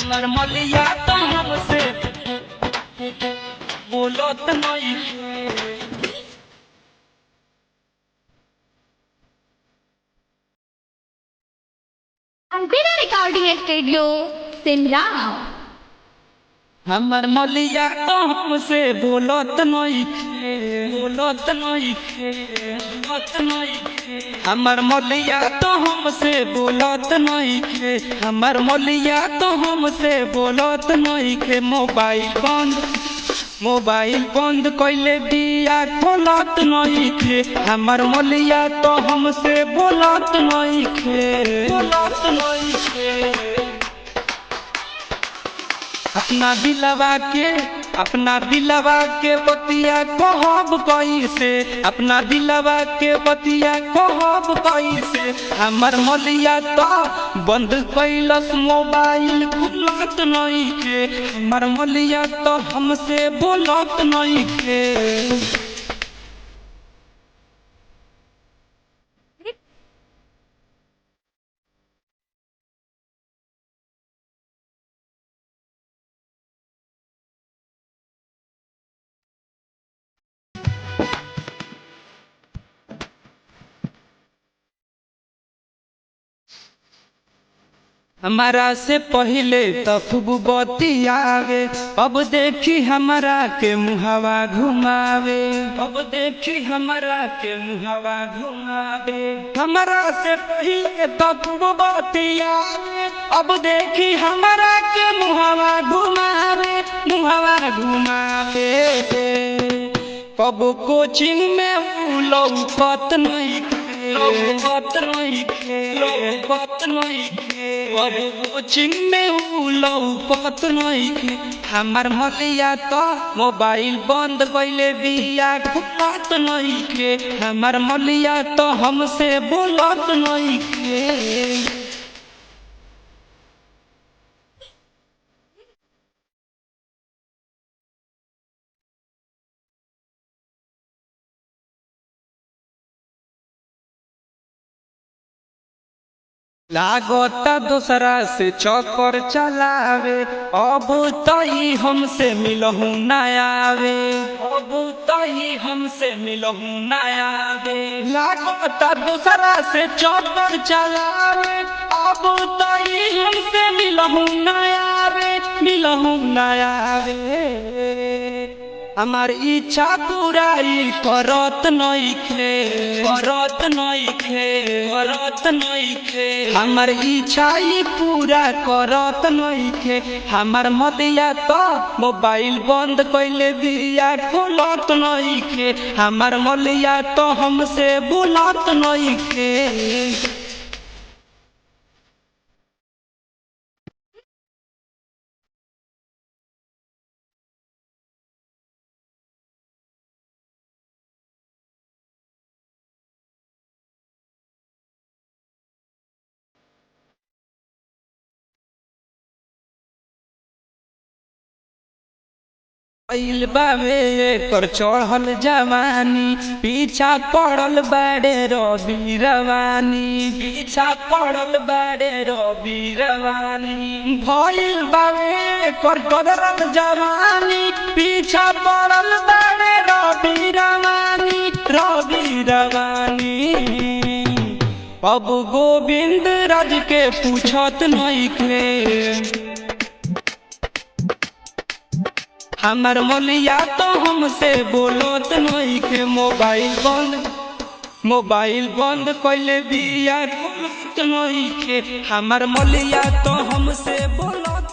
हमर मलिया तो हमसे बोलत नहीं। Albina Recording Studio, Simla. हमर मलिया तो हमसे बोलत नहीं, बोलत नहीं, बोलत नहीं। हमर मलिया तो हमसे बोलत नहीं, हमर मलिया तो हमसे बोलत नहीं। मोबाइल बंद कइले बिया खोलत नहीं। हमर मलिया तो हमसे बोलत नहीं, बोलत नहीं। अपना दिलवा के बतिया कहब कैसे, अपना दिलवा के बतिया कहब कैसे। हमर मलिया तो बंद कैलस मोबाइल खुलत नहीं के। हमर मलिया तो हमसे बोलत नहीं के। हमारा से पहले तो खूब बतियावे, अब देखी हमरा के मुहवा घुमावे, अब देखी हमरा के मुहवा घुमावे। हमरा से पहले तो खूब बतियावे, अब देखी हमरा के मुहवा घुमावे, मुहवा घुमावे। कब कोचिंग में लौकत नहीं, लौकत नहीं, लौकत नहीं। कोचिंग में लौकत नहीं। हमर मलिया तो मोबाइल बंद कइले बिया खुलत नहीं के। हमर मलिया तो हमसे बोलत नहीं के। लागता दूसरा से चक्कर चलावे, अब तई हमसे मिलहु न आवे, अब तई हमसे मिलहु न आवे। लागता दूसरा से चक्कर चलावे, अब तई हमसे मिलहु न आवे, मिलहु न आवे। हमार इच्छा पूराई करत नइखे, करत नइखे, करत नइखे। हमार इच्छा ही पूरा करत नइखे। हमार मलिया तो मोबाइल बंद कइले बिया खोलत नइखे। हमार मलिया तो हमसे बोलत नइखे। आइल बावे कर चढ़ल जवानी, पीछा पड़ल बाड़े रवि रवानी, पीछा पड़ल बाड़े रवि रवानी। भइल बावे कर चढ़ल जवानी, पीछा पड़ल बाड़े रवि रवानी, रवि रवानी। अब गोविंद राज के पूछत नइखे। हमर मलिया तो हमसे बोलत नहीं के। मोबाइल बंद कइले बिया खोलत नहीं के। हमर मलिया तो हमसे बोलत